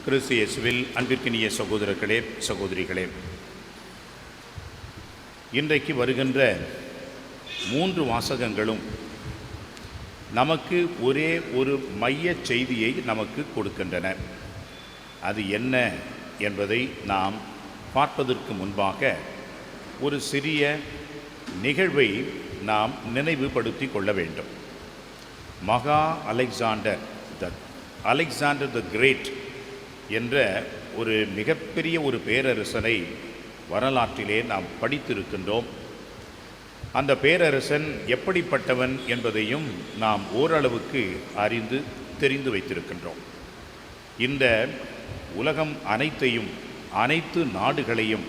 கிறிஸ்து இயேசுவில் அன்பிற்கினிய சகோதரர்களே, சகோதரிகளே, இன்றைக்கு வருகின்ற 3 வாசகங்களும் நமக்கு ஒரே ஒரு மைய செய்தியை நமக்கு கொடுக்கின்றன. அது என்ன என்பதை நாம் பார்ப்பதற்கு முன்பாக ஒரு சிறிய நிகழ்வை நாம் நினைவுபடுத்தி கொள்ள வேண்டும். மகா அலெக்சாண்டர் த கிரேட் என்ற ஒரு மிகப்பெரிய ஒரு பேரரசனை வரலாற்றிலே நாம் படித்திருக்கின்றோம். அந்த பேரரசன் எப்படிப்பட்டவன் என்பதையும் நாம் ஓரளவுக்கு அறிந்து தெரிந்து வைத்திருக்கின்றோம். இந்த உலகம் அனைத்தையும், அனைத்து நாடுகளையும்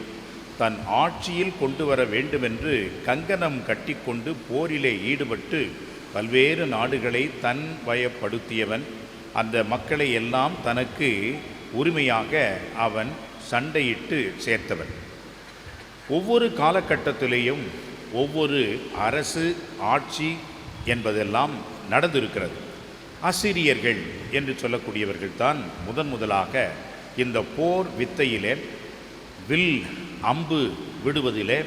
தன் ஆட்சியில் கொண்டு வர வேண்டுமென்று கங்கணம் கட்டிக்கொண்டு போரிலே ஈடுபட்டு பல்வேறு நாடுகளை தன் வயப்படுத்தியவன். அந்த மக்களை எல்லாம் தனக்கு உரிமையாக அவன் சண்டையிட்டு சேர்த்தவன். ஒவ்வொரு காலகட்டத்திலேயும் ஒவ்வொரு அரசு ஆட்சி என்பதெல்லாம் நடந்திருக்கிறது. அசிரியர்கள் என்று சொல்லக்கூடியவர்கள் தான் முதலாக இந்த போர் வித்தையிலே, வில் அம்பு விடுவதிலே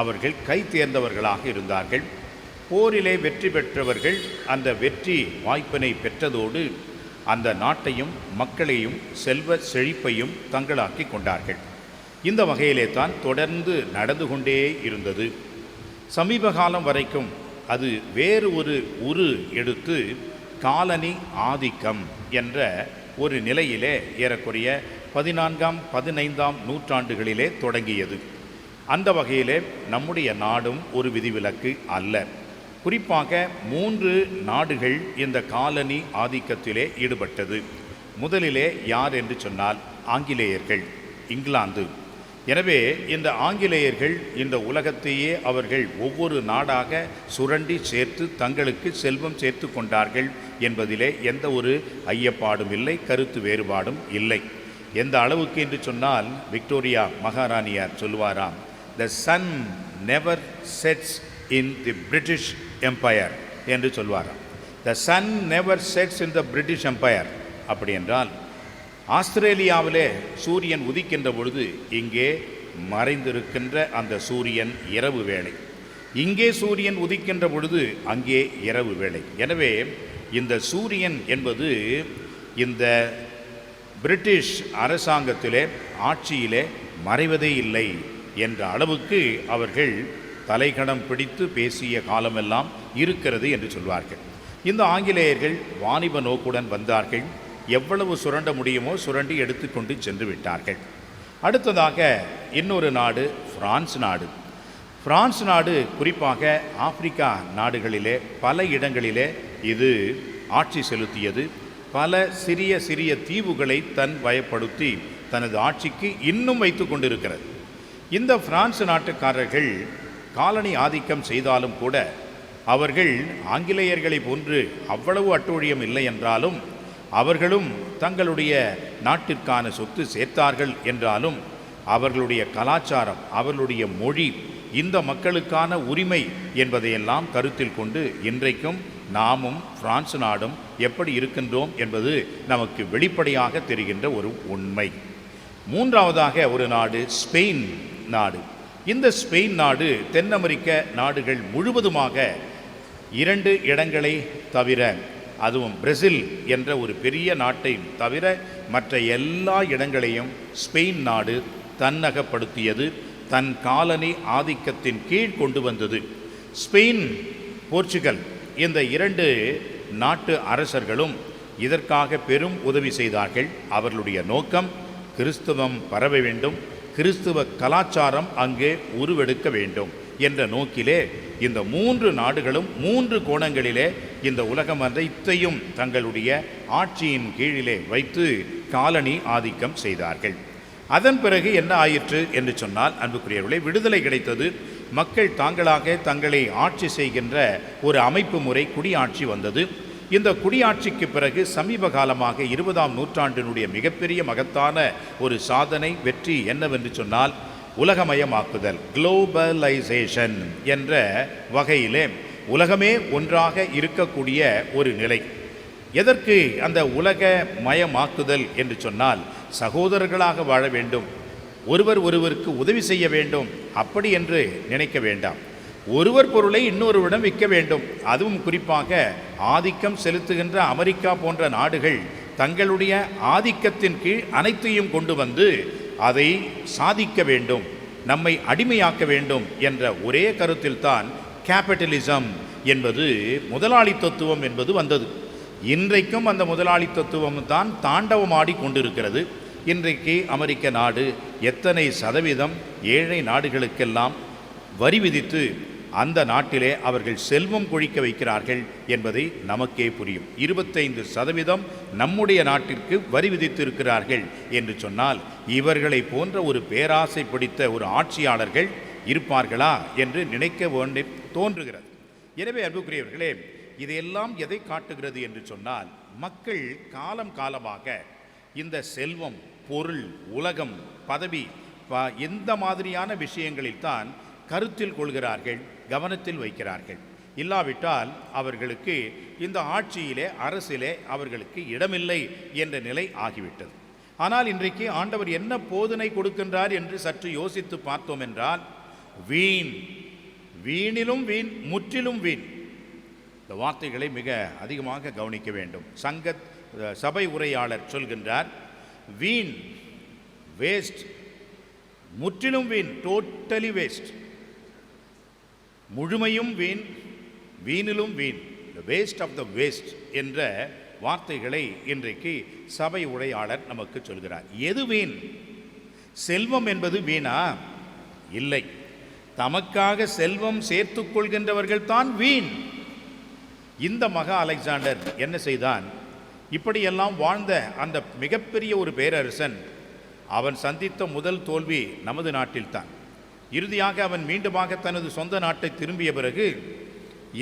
அவர்கள் கை தேர்ந்தவர்களாக இருந்தார்கள். போரிலே வெற்றி பெற்றவர்கள் அந்த வெற்றி வாய்ப்பினை பெற்றதோடு அந்த நாட்டையும் மக்களையும் செல்வ செழிப்பையும் தங்களாக்கி கொண்டார்கள். இந்த வகையிலே தான் தொடர்ந்து நடந்து கொண்டே இருந்தது. சமீப காலம் வரைக்கும் அது வேறு ஒரு உரு எடுத்து காலனி ஆதிக்கம் என்ற ஒரு நிலையிலே ஏறக்குறைய 14ஆம் 15ஆம் நூற்றாண்டுகளிலே தொடங்கியது. அந்த வகையிலே நம்முடைய நாடும் ஒரு விதிவிலக்கு அல்ல. குறிப்பாக 3 நாடுகள் இந்த காலனி ஆதிக்கத்திலே ஈடுபட்டது. முதலிலே யார் என்று சொன்னால் ஆங்கிலேயர்கள், இங்கிலாந்து. எனவே இந்த ஆங்கிலேயர்கள் இந்த உலகத்தையே அவர்கள் ஒவ்வொரு நாடாக சுரண்டி சேர்த்து தங்களுக்கு செல்வம் சேர்த்து கொண்டார்கள் என்பதிலே எந்த ஒரு ஐயப்பாடும் இல்லை, கருத்து வேறுபாடும் இல்லை. எந்த அளவுக்கு என்று சொன்னால் விக்டோரியா மகாராணியார் சொல்லுவாராம், the sun never sets in the British empire என்று சொல்வாராம். The sun never sets in the British empire. அப்படி என்றால் ஆஸ்திரேலியாவிலே சூரியன் உதிக்கின்ற பொழுது இங்கே மறைந்திருக்கின்ற அந்த சூரியன் இரவு வேளை, இங்கே சூரியன் உதிக்கின்ற பொழுது அங்கே இரவு வேளை. எனவே இந்த சூரியன் என்பது இந்த பிரிட்டிஷ் அரசாங்கத்திலே ஆட்சியிலே மறைவதே இல்லை என்ற அளவுக்கு அவர்கள் தலைக்கணம் பிடித்து பேசிய காலமெல்லாம் இருக்கிறது என்று சொல்வார்கள். இந்த ஆங்கிலேயர்கள் வாணிப நோக்குடன் வந்தார்கள். எவ்வளவு சுரண்ட முடியுமோ சுரண்டி எடுத்துக்கொண்டு சென்று விட்டார்கள். அடுத்ததாக இன்னொரு நாடு பிரான்ஸ் நாடு. பிரான்ஸ் நாடு குறிப்பாக ஆப்பிரிக்கா நாடுகளிலே பல இடங்களிலே இது ஆட்சி செலுத்தியது. பல சிறிய சிறிய தீவுகளை தன் வயப்படுத்தி தனது ஆட்சிக்கு இன்னும் வைத்து கொண்டிருக்கிறது. இந்த பிரான்ஸ் நாட்டுக்காரர்கள் காலனி ஆதிக்கம் செய்தாலும் கூட அவர்கள் ஆங்கிலேயர்களை போன்று அவ்வளவு அட்டூழியம் இல்லை என்றாலும் அவர்களும் தங்களுடைய நாட்டிற்கான சொத்து சேர்த்தார்கள் என்றாலும் அவர்களுடைய கலாச்சாரம், அவர்களுடைய மொழி, இந்த மக்களுக்கான உரிமை என்பதையெல்லாம் கருத்தில் கொண்டு இன்றைக்கும் நாமும் பிரான்ஸ் நாடும் எப்படி இருக்கின்றோம் என்பது நமக்கு வெளிப்படையாக தெரிகின்ற ஒரு உண்மை. மூன்றாவதாக ஒரு நாடு ஸ்பெயின் நாடு. இந்த ஸ்பெயின் நாடு தென் அமெரிக்க நாடுகள் முழுவதுமாக 2 இடங்களை தவிர, அதுவும் பிரேசில் என்ற ஒரு பெரிய நாட்டை தவிர மற்ற எல்லா இடங்களையும் ஸ்பெயின் நாடு தன்னகப்படுத்தியது, தன் காலனி ஆதிக்கத்தின் கீழ் கொண்டு வந்தது. ஸ்பெயின், போர்ச்சுகல் இந்த 2 நாட்டு அரசர்களும் இதற்காக பெரும் உதவி செய்தார்கள். அவர்களுடைய நோக்கம் கிறிஸ்தவம் பரவ வேண்டும், கிறிஸ்துவ கலாச்சாரம் அங்கே உருவெடுக்க வேண்டும் என்ற நோக்கிலே இந்த 3 நாடுகளும் 3 கோணங்களிலே இந்த உலகம் அனைத்தையும் தங்களுடைய ஆட்சியின் கீழிலே வைத்து காலனி ஆதிக்கம் செய்தார்கள். அதன் பிறகு என்ன ஆயிற்று என்று சொன்னால், அன்புக்குரியவர்களே, விடுதலை கிடைத்தது. மக்கள் தாங்களாக தங்களை ஆட்சி செய்கின்ற ஒரு அமைப்பு முறை, குடியாட்சி வந்தது. இந்த குடியாட்சிக்கு பிறகு சமீப காலமாக 20ஆம் நூற்றாண்டினுடைய மிகப்பெரிய மகத்தான ஒரு சாதனை, வெற்றி என்னவென்று சொன்னால் உலகமயமாக்குதல், குளோபலைசேஷன் என்ற வகையிலே உலகமே ஒன்றாக இருக்கக்கூடிய ஒரு நிலை. எதற்கு அந்த உலக மயமாக்குதல் என்று சொன்னால், சகோதரர்களாக வாழ வேண்டும், ஒருவர் ஒருவருக்கு உதவி செய்ய வேண்டும், அப்படி என்று நினைக்க வேண்டாம். ஒருவர் பொருளை இன்னொருவரிடம் விற்க வேண்டும். அதுவும் குறிப்பாக ஆதிக்கம் செலுத்துகின்ற அமெரிக்கா போன்ற நாடுகள் தங்களுடைய ஆதிக்கத்தின் கீழ் அனைத்தையும் கொண்டு வந்து அதை சாதிக்க வேண்டும், நம்மை அடிமையாக்க வேண்டும் என்ற ஒரே கருத்தில்தான் கேபிட்டலிசம் என்பது, முதலாளித்துவம் என்பது வந்தது. இன்றைக்கும் அந்த முதலாளித்துவம் தான் தாண்டவமாடி கொண்டிருக்கிறது. இன்றைக்கு அமெரிக்க நாடு எத்தனை சதவீதம் ஏழை நாடுகளுக்கெல்லாம் வரி விதித்து அந்த நாட்டிலே அவர்கள் செல்வம் கொழிக்க வைக்கிறார்கள் என்பதை நமக்கே புரியும். 25% நம்முடைய நாட்டிற்கு வரி விதித்திருக்கிறார்கள் என்று சொன்னால், இவர்களை போன்ற ஒரு பேராசை பிடித்த ஒரு ஆட்சியாளர்கள் இருப்பார்களா என்று நினைக்க வேண்டி தோன்றுகிறது. எனவே அன்புக்குரியவர்களே, இதையெல்லாம் எதை காட்டுகிறது என்று சொன்னால், மக்கள் காலம் காலமாக இந்த செல்வம், பொருள், உலகம், பதவி இந்த மாதிரியான விஷயங்களில்தான் கருத்தில் கொள்கிறார்கள், கவனத்தில் வைக்கிறார்கள். இல்லாவிட்டால் அவர்களுக்கு இந்த ஆட்சியிலே, அரசிலே அவர்களுக்கு இடமில்லை என்ற நிலை ஆகிவிட்டது. ஆனால் இன்றைக்கு ஆண்டவர் என்ன போதனை கொடுக்கின்றார் என்று சற்று யோசித்து பார்த்தோம் என்றால், வீண், வீணிலும் வீண், முற்றிலும் வீண். இந்த வார்த்தைகளை மிக அதிகமாக கவனிக்க வேண்டும். சபை உரையாளர் சொல்கின்றார், வீண், வேஸ்ட், முற்றிலும் வீண், டோட்டலி வேஸ்ட். முழுமையும் வீண், வீணிலும் வீண், வேஸ்ட் ஆஃப் த வேஸ்ட் என்ற வார்த்தைகளை இன்றைக்கு சபை உரையாளர் நமக்கு சொல்கிறார். எது வீண்? செல்வம் என்பது வீணா? இல்லை. தமக்காக செல்வம் சேர்த்து கொள்கின்றவர்கள் தான் வீண். இந்த மகா அலெக்சாண்டர் என்ன செய்தான்? இப்படியெல்லாம் வாழ்ந்த அந்த மிகப்பெரிய ஒரு பேரரசன், அவன் சந்தித்த முதல் தோல்வி நமது நாட்டில்தான். இறுதியாக அவன் மீண்டுமாக தனது சொந்த நாட்டை திரும்பிய பிறகு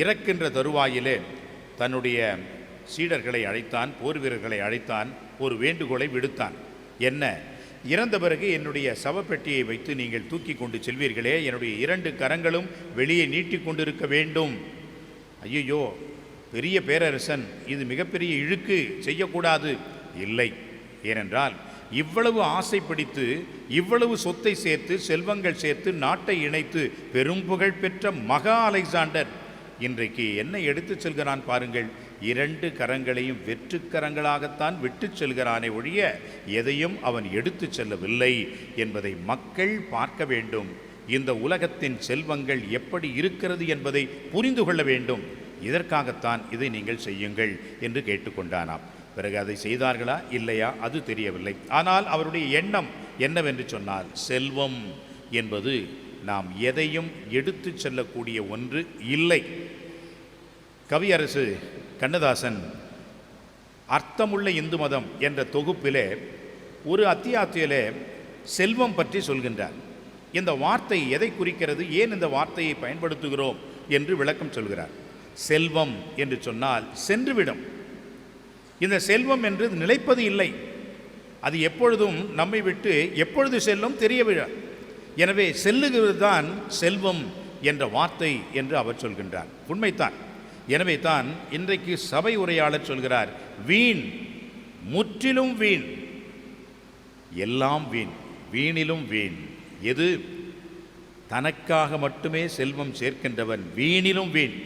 இறக்கின்ற தருவாயிலே தன்னுடைய சீடர்களை அழைத்தான், போர் வீரர்களை அழைத்தான், ஒரு வேண்டுகோளை விடுத்தான். என்ன? இறந்த பிறகு என்னுடைய சவப்பெட்டியை வைத்து நீங்கள் தூக்கி கொண்டு செல்வீர்களே, என்னுடைய 2 கரங்களும் வெளியே நீட்டி கொண்டிருக்க வேண்டும். ஐயோ, பெரிய பேரரசன், இது மிகப்பெரிய இழுக்கு, செய்யக்கூடாது. இல்லை. ஏனென்றால் இவ்வளவு ஆசை பிடித்து, இவ்வளவு சொத்தை சேர்த்து, செல்வங்கள் சேர்த்து, நாட்டை இணைத்து பெரும் புகழ் பெற்ற மகா அலெக்சாண்டர் இன்றைக்கு என்ன எடுத்து செல்கிறான் பாருங்கள். 2 கரங்களையும் வெற்று கரங்களாகத்தான் விட்டு செல்கிறானே ஒழிய எதையும் அவன் எடுத்து செல்லவில்லை என்பதை மக்கள் பார்க்க வேண்டும். இந்த உலகத்தின் செல்வங்கள் எப்படி இருக்கிறது என்பதை புரிந்து கொள்ள வேண்டும். இதற்காகத்தான் இதை நீங்கள் செய்யுங்கள் என்று கேட்டுக்கொண்டானாம். பிறகு அதை செய்தார்களா இல்லையா அது தெரியவில்லை. ஆனால் அவருடைய எண்ணம் என்னவென்று சொன்னால், செல்வம் என்பது நாம் எதையும் எடுத்து செல்லக்கூடிய ஒன்று இல்லை. கவியரசு கண்ணதாசன் அர்த்தமுள்ள இந்து மதம் என்ற தொகுப்பிலே ஒரு அத்தியாயத்திலே செல்வம் பற்றி சொல்கின்றார். இந்த வார்த்தை எதை குறிக்கிறது, ஏன் இந்த வார்த்தையை பயன்படுத்துகிறோம் என்று விளக்கம் சொல்கிறார். செல்வம் என்று சொன்னால் சென்றுவிடும். இந்த செல்வம் என்று நிலைப்பது இல்லை. அது எப்பொழுதும் நம்மை விட்டு எப்பொழுது செல்லும் தெரியவில்லை. எனவே செல்லுகிறது தான் செல்வம் என்ற வார்த்தை என்று அவர் சொல்கின்றார். உண்மைத்தான். எனவே தான் இன்றைக்கு சபை உரையாளர் சொல்கிறார், வீண், முற்றிலும் வீண், எல்லாம் வீண், வீணிலும் வீண். எது? தனக்காக மட்டுமே செல்வம் சேர்க்கின்றவன் வீணிலும் வீண்.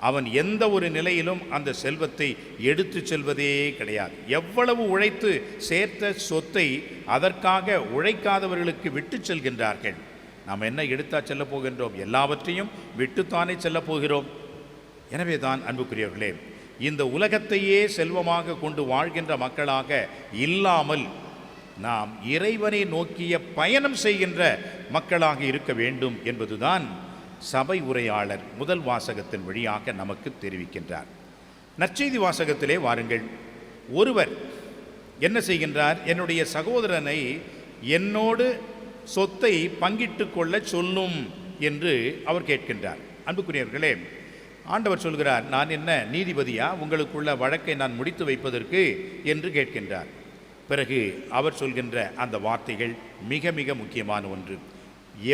அவன் எந்த ஒரு நிலையிலும் அந்த செல்வத்தை எடுத்து செல்வதே கிடையாது. எவ்வளவு உழைத்து சேர்த்த சொத்தை அதற்காக உழைக்காதவர்களுக்கு விட்டு செல்கின்றார்கள். நாம் என்ன எடுத்தா செல்ல போகின்றோம்? எல்லாவற்றையும் விட்டுத்தானே செல்ல போகிறோம். எனவே தான் அன்புக்குரியவர்களே, இந்த உலகத்தையே செல்வமாக கொண்டு வாழ்கின்ற மக்களாக இல்லாமல் நாம் இறைவனை நோக்கிய பயணம் செய்கின்ற மக்களாக இருக்க வேண்டும் என்பதுதான் சபை உரையாளர் முதல் வாசகத்தின் வழியாக நமக்கு தெரிவிக்கின்றார். நற்செய்தி வாசகத்திலே வாருங்கள். ஒருவர் என்ன செய்கின்றார்? என்னுடைய சகோதரனை என்னோடு சொத்தை பங்கிட்டு கொள்ள சொல்லும் என்று அவர் கேட்கின்றார். அன்புக்குரியவர்களே, ஆண்டவர் சொல்கிறார், நான் என்ன நீதிபதியா உங்களுக்குள்ள வழக்கை நான் முடித்து வைப்பதற்கு என்று கேட்கின்றார். பிறகு அவர் சொல்கின்ற அந்த வார்த்தைகள் மிக மிக முக்கியமான ஒன்று.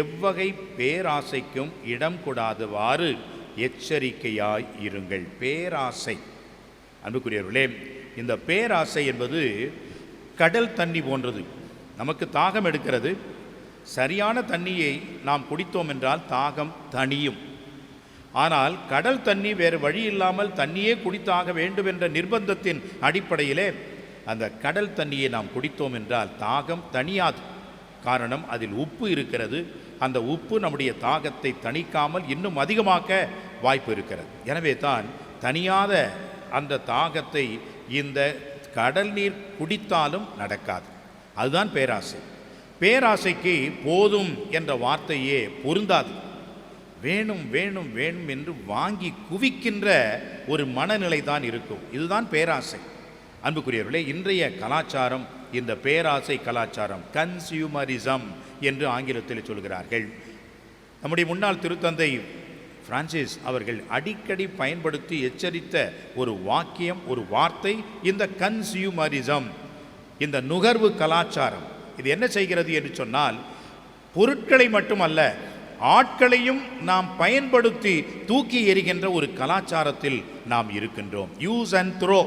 எவ்வகை பேராசைக்கும் இடம் கொடாதவாறு எச்சரிக்கையாய் இருங்கள். பேராசை, அன்புக்குரியவர்களே, இந்த பேராசை என்பது கடல் தண்ணி போன்றது. நமக்கு தாகம் எடுக்கிறது. சரியான தண்ணியை நாம் குடித்தோம் என்றால் தாகம் தணியும். ஆனால் கடல் தண்ணி வேறு வழி இல்லாமல் தண்ணியே குடித்தாக வேண்டும் என்ற நிர்பந்தத்தின் அடிப்படையிலே அந்த கடல் தண்ணியை நாம் குடித்தோம் என்றால் தாகம் தணியாது. காரணம், அதில் உப்பு இருக்கிறது. அந்த உப்பு நம்முடைய தாகத்தை தணிக்காமல் இன்னும் அதிகமாக்க வாய்ப்பு இருக்கிறது. எனவே தான் தணியாத அந்த தாகத்தை இந்த கடல் நீர் குடித்தாலும் நடக்காது. அதுதான் பேராசை. பேராசைக்கு போதும் என்ற வார்த்தையே பொருந்தாது. வேணும் வேணும் வேணும் என்று வாங்கி குவிக்கின்ற ஒரு மனநிலை தான் இருக்கும். இதுதான் பேராசை. அன்புக்குரியவர்களே, இன்றைய கலாச்சாரம் இந்த பேராசை கலாச்சாரம், கன்சியூமரிசம் என்று ஆங்கிலத்தில் சொல்கிறார்கள். நம்முடைய முன்னாள் திருத்தந்தை பிரான்சிஸ் அவர்கள் அடிக்கடி பயன்படுத்தி எச்சரித்த ஒரு வாக்கியம், ஒரு வார்த்தை இந்த கன்சியூமரிசம், இந்த நுகர்வு கலாச்சாரம். இது என்ன செய்கிறது என்று சொன்னால், பொருட்களை மட்டுமல்ல ஆட்களையும் நாம் பயன்படுத்தி தூக்கி எறிகின்ற ஒரு கலாச்சாரத்தில் நாம் இருக்கின்றோம். Use and throw.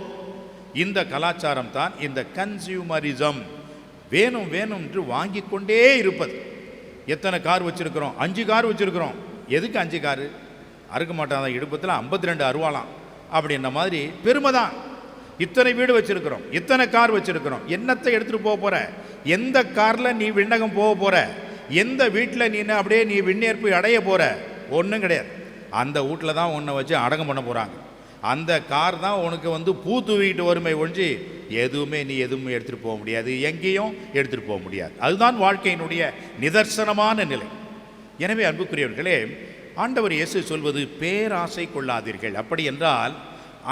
இந்த கலாச்சாரம் தான் இந்த கன்சியூமரிசம். வேணும் வேணும் என்று வாங்கி கொண்டே இருப்பது. எத்தனை கார் வச்சுருக்கிறோம்? 5 கார் வச்சுருக்கிறோம். எதுக்கு 5 காரு? அறுக்க மாட்டாங்க. இடுப்பத்தில் 52 அருவாலாம் அப்படின்ற மாதிரி பெருமை தான். இத்தனை வீடு வச்சுருக்கிறோம், இத்தனை கார் வச்சுருக்கிறோம். என்னத்தை எடுத்துகிட்டு போக போகிற? எந்த காரில் நீ விண்ணகம் போக போகிற? எந்த வீட்டில் நீ விண்ணேற்பு அடைய போகிற? ஒன்றும் கிடையாது. அந்த வீட்டில் தான் உன்னை வச்சு அடக்கம் பண்ண போகிறாங்க. அந்த கார் தான் உனக்கு பூ தூவிட்டு வறுமை ஒழிஞ்சு எதுவுமே எடுத்துகிட்டு போக முடியாது, எங்கேயும் எடுத்துகிட்டு போக முடியாது. அதுதான் வாழ்க்கையினுடைய நிதர்சனமான நிலை. எனவே அன்புக்குரியவர்களே, ஆண்டவர் இயேசு சொல்வது பேராசை கொள்ளாதீர்கள். அப்படி என்றால்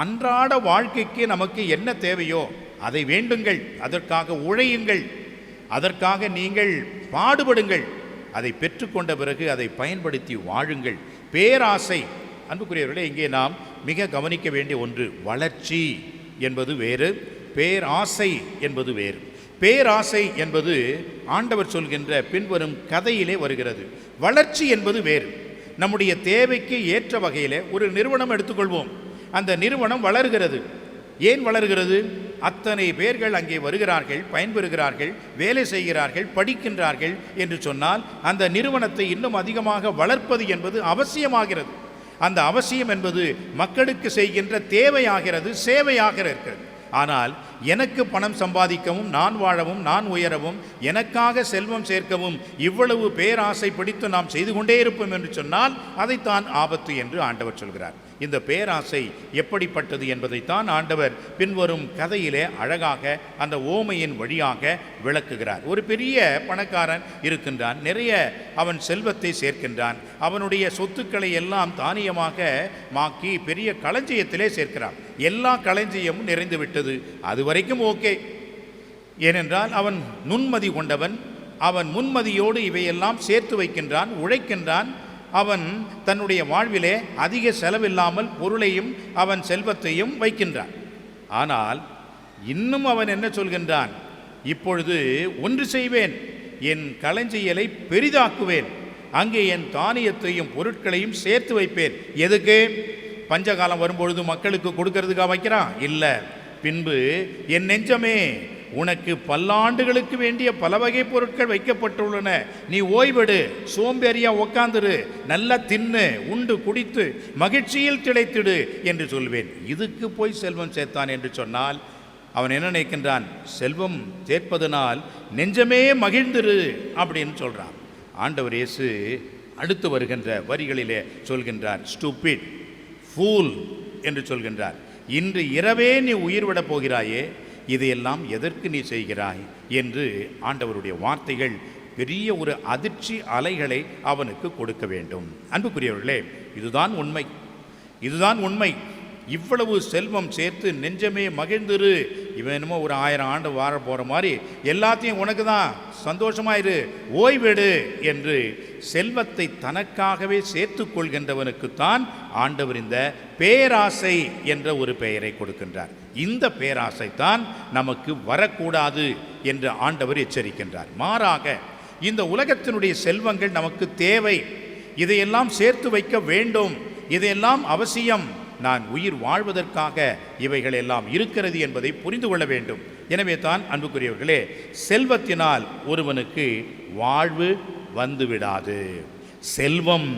அன்றாட வாழ்க்கைக்கு நமக்கு என்ன தேவையோ அதை வேண்டுங்கள், அதற்காக உழையுங்கள், அதற்காக நீங்கள் பாடுபடுங்கள். அதை பெற்றுக்கொண்ட பிறகு அதை பயன்படுத்தி வாழுங்கள். பேராசை அன்புக்குரியவர்களே, இங்கே நாம் மிக கவனிக்க வேண்டிய ஒன்று, வளர்ச்சி என்பது வேறு, பேராசை என்பது வேறு. பேராசை என்பது ஆண்டவர் சொல்கின்ற பின்வரும் கதையிலே வருகிறது. வளர்ச்சி என்பது வேறு. நம்முடைய தேவைக்கு ஏற்ற வகையில் ஒரு நிறுவனம் எடுத்துக்கொள்வோம். அந்த நிறுவனம் வளர்கிறது. ஏன் வளர்கிறது? அத்தனை பேர்கள் அங்கே வருகிறார்கள், பயன்பெறுகிறார்கள், வேலை செய்கிறார்கள், படிக்கின்றார்கள் என்று சொன்னால் அந்த நிறுவனத்தை இன்னும் அதிகமாக வளர்ப்பது என்பது அவசியமாகிறது. அந்த அவசியம் என்பது மக்களுக்கு செய்கின்ற தேவையாகிறது, சேவையாக இருக்கிறது. ஆனால் எனக்கு பணம் சம்பாதிக்கவும், நான் வாழவும், நான் உயரவும், எனக்காக செல்வம் சேர்க்கவும் இவ்வளவு பேராசை பிடித்து நாம் செய்து கொண்டே இருப்போம் என்று சொன்னால் அதைத்தான் ஆபத்து என்று ஆண்டவர் சொல்கிறார். இந்த பேராசை எப்படிப்பட்டது என்பதைத்தான் ஆண்டவர் பின்வரும் கதையிலே அழகாக அந்த ஓமையின் வழியாக விளக்குகிறார். ஒரு பெரிய பணக்காரன் இருக்கின்றான். நிறைய அவன் செல்வத்தை சேர்க்கின்றான். அவனுடைய சொத்துக்களை எல்லாம் தானியமாக மாக்கி பெரிய களஞ்சியத்திலே சேர்க்கிறான். எல்லா களஞ்சியமும் நிறைந்து விட்டது. அது வரைக்கும் ஓகே. ஏனென்றால் அவன் நுண்மதி கொண்டவன். அவன் முன்மதியோடு இவையெல்லாம் சேர்த்து வைக்கின்றான், உழைக்கின்றான். அவன் தன்னுடைய வாழ்விலே அதிக செலவில்லாமல் பொருளையும் அவன் செல்வத்தையும் வைக்கின்றான். ஆனால் இன்னும் அவன் என்ன சொல்கின்றான்? இப்பொழுது ஒன்று செய்வேன், என் களஞ்சியலை பெரிதாக்குவேன், அங்கே என் தானியத்தையும் பொருட்களையும் சேர்த்து வைப்பேன். எதுக்கு? பஞ்சகாலம் வரும்பொழுது மக்களுக்கு கொடுக்கறதுக்காக வைக்கிறான்? இல்லை. பின்பு என் நெஞ்சமே, உனக்கு பல்லாண்டுகளுக்கு வேண்டிய பல வகை பொருட்கள் வைக்கப்பட்டுள்ளன, நீ ஓய்வெடு, சோம்பேறியா உக்காந்துரு, நல்லா தின்னு உண்டு குடித்து மகிழ்ச்சியில் திளைத்திடு என்று சொல்வேன். இதுக்கு போய் செல்வம் சேர்த்தான் என்று சொன்னால் அவன் என்ன நினைக்கின்றான்? செல்வம் சேர்ப்பதனால் நெஞ்சமே மகிழ்ந்திரு அப்படின்னு சொல்கிறான். ஆண்டவர் இயேசு அடுத்து வருகின்ற வரிகளிலே சொல்கின்றார், ஸ்டூபிட், ஃபூல் என்று சொல்கின்றார். இன்று இரவே நீ உயிர் விடப் போகிறாயே, இதையெல்லாம் எதற்கு நீ செய்கிறாய் என்று ஆண்டவருடைய வார்த்தைகள் பெரிய ஒரு அதிர்ச்சி அலைகளை அவனுக்கு கொடுக்க வேண்டும். அன்புக்குரியவர்களே, இதுதான் உண்மை, இதுதான் உண்மை. இவ்வளவு செல்வம் சேர்த்து நெஞ்சமே மகிழ்ந்துரு, இவன் என்னமோ ஒரு 1000 ஆண்டு வாழ போகிற மாதிரி எல்லாத்தையும் உனக்கு தான், சந்தோஷமாயிரு, ஓய்வெடு என்று செல்வத்தை தனக்காகவே சேர்த்து கொள்கின்றவனுக்குத்தான் ஆண்டவர் இந்த பேராசை என்ற ஒரு பெயரை கொடுக்கின்றார். இந்த பேராசை தான் நமக்கு வரக்கூடாது என்று ஆண்டவர் எச்சரிக்கின்றார். மாறாக இந்த உலகத்தினுடைய செல்வங்கள் நமக்கு தேவை, இதையெல்லாம் சேர்த்து வைக்க வேண்டும், இதையெல்லாம் அவசியம் நான் உயிர் வாழ்வதற்காக இவைகள் எல்லாம் இருக்கிறது என்பதை புரிந்து கொள்ள வேண்டும். எனவே தான் அன்புக்குரியவர்களே, செல்வத்தினால் ஒருவனுக்கு வாழ்வு வந்துவிடாது. செல்வம்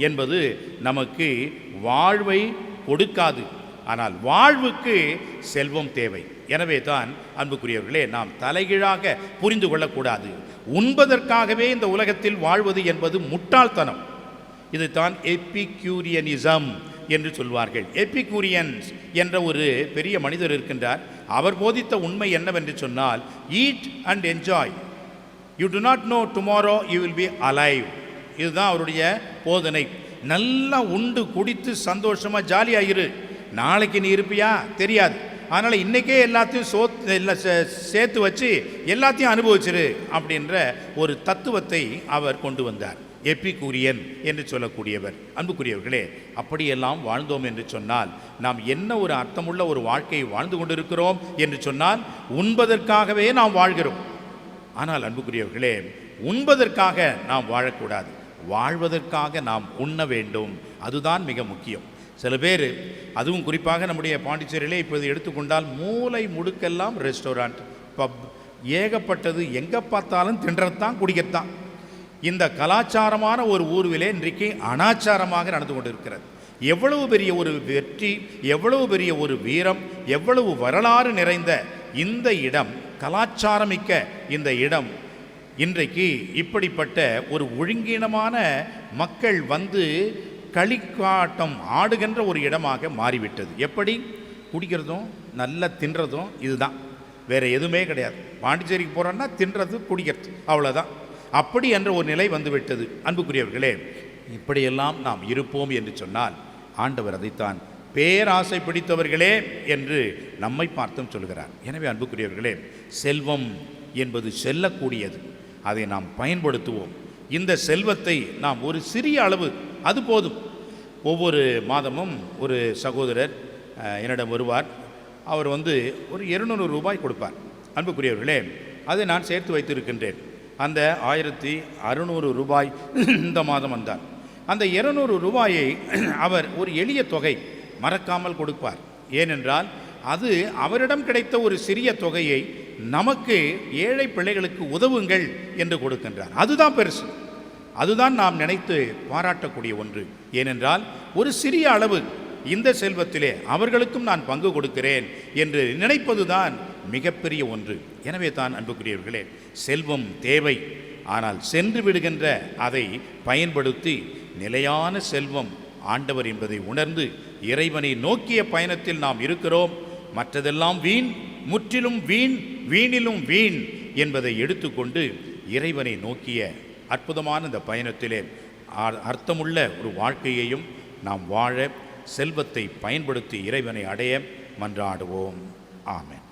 என்பது நமக்கு வாழ்வை கொடுக்காது, ஆனால் வாழ்வுக்கு செல்வம் தேவை. எனவே தான் அன்புக்குரியவர்களே, நாம் தலைகீழாக புரிந்து கொள்ளக்கூடாது. உண்பதற்காகவே இந்த உலகத்தில் வாழ்வது என்பது முட்டாள்தனம். இதுதான் எபிக்யூரியனிசம் என்று சொல்வார்கள். எபிக்யூரியன்ஸ் என்ற ஒரு பெரிய மனிதர் இருக்கின்றார். அவர் போதித்த உண்மை என்னவென்று சொன்னால், eat and enjoy, you do not know tomorrow you will be alive. இதுதான் அவருடைய போதனை. நல்லா உண்டு குடித்து சந்தோஷமாக ஜாலியாக இரு, நாளைக்கு நீ இருப்பியா தெரியாது. அதனால் இன்றைக்கே எல்லாத்தையும் சேர்த்து வச்சு எல்லாத்தையும் அனுபவிச்சிரு அப்படின்ற ஒரு தத்துவத்தை அவர் கொண்டு வந்தார். எபிகூரியன் என்று சொல்லக்கூடியவர். அன்புக்குரியவர்களே, அப்படியெல்லாம் வாழ்ந்தோம் என்று சொன்னால் நாம் என்ன ஒரு அர்த்தமுள்ள ஒரு வாழ்க்கையை வாழ்ந்து கொண்டிருக்கிறோம் என்று சொன்னால், உண்பதற்காகவே நாம் வாழ்கிறோம். ஆனால் அன்புக்குரியவர்களே, உண்பதற்காக நாம் வாழக்கூடாது, வாழ்வதற்காக நாம் உண்ண வேண்டும். அதுதான் மிக முக்கியம். சில பேர், அதுவும் குறிப்பாக நம்முடைய பாண்டிச்சேரியிலே இப்போது எடுத்துக்கொண்டால் மூலை முடுக்கெல்லாம் ரெஸ்டாரண்ட், பப், ஏகப்பட்டது. எங்கே பார்த்தாலும் தின்றத்தான் குடிக்கத்தான். இந்த கலாச்சாரமான ஒரு ஊர்விலே இன்றைக்கு அனாச்சாரமாக நடந்து கொண்டிருக்கிறது. எவ்வளவு பெரிய ஒரு வெற்றி, எவ்வளவு பெரிய ஒரு வீரம், எவ்வளவு வரலாறு நிறைந்த இந்த இடம், கலாச்சாரமிக்க இந்த இடம் இன்றைக்கு இப்படிப்பட்ட ஒரு ஒழுங்கீனமான மக்கள் வந்து களிக்காட்டம் ஆடுகின்ற ஒரு இடமாக மாறிவிட்டது. எப்படி? குடிக்கிறதும் நல்லா தின்றதும் இதுதான், வேறு எதுவுமே கிடையாது. பாண்டிச்சேரிக்கு போகிறோன்னா தின்றது குடிக்கிறது, அவ்வளோதான். அப்படி என்ற ஒரு நிலை வந்துவிட்டது. அன்புக்குரியவர்களே, இப்படியெல்லாம் நாம் இருப்போம் என்று சொன்னால் ஆண்டவர் அதைத்தான் பேராசை பிடித்தவர்களே என்று நம்மை பார்த்தும் சொல்கிறார். எனவே அன்புக்குரியவர்களே, செல்வம் என்பது செல்லக்கூடியது, அதை நாம் பயன்படுத்துவோம். இந்த செல்வத்தை நாம் ஒரு சிறிய அளவு, அது போதும். ஒவ்வொரு மாதமும் ஒரு சகோதரர் என்னிடம் வருவார். அவர் ஒரு 200 ரூபாய் கொடுப்பார். அன்புக்குரியவர்களே, அதை நான் சேர்த்து வைத்திருக்கின்றேன். அந்த 1600 ரூபாய் இந்த மாதம் வந்தார். அந்த 200 ரூபாயை அவர் ஒரு எளிய தொகை மறக்காமல் கொடுப்பார். ஏனென்றால் அது அவரிடம் கிடைத்த ஒரு சிறிய தொகையை நமக்கு, ஏழை பிள்ளைகளுக்கு உதவுங்கள் என்று கொடுக்கின்றார். அதுதான் பெருசு, அதுதான் நாம் நினைத்து பாராட்டக்கூடிய ஒன்று. ஏனென்றால் ஒரு சிறிய அளவு இந்த செல்வத்திலே அவர்களுக்கும் நான் பங்கு கொடுக்கிறேன் என்று நினைப்பதுதான் மிகப்பெரிய ஒன்று. எனவே தான் அன்புக்குரியவர்களே, செல்வம் தேவை, ஆனால் சென்று விடுகின்ற அதை பயன்படுத்தி நிலையான செல்வம் ஆண்டவர் என்பதை உணர்ந்து இறைவனை நோக்கிய பயணத்தில் நாம் இருக்கிறோம். மற்றதெல்லாம் வீண், முற்றிலும் வீண், வீணிலும் வீண் என்பதை எடுத்துக்கொண்டு இறைவனை நோக்கிய அற்புதமான இந்த பயணத்திலே அர்த்தமுள்ள ஒரு வாழ்க்கையையும் நாம் வாழ, செல்வத்தை பயன்படுத்தி இறைவனை அடைய மன்றாடுவோம். ஆமென்.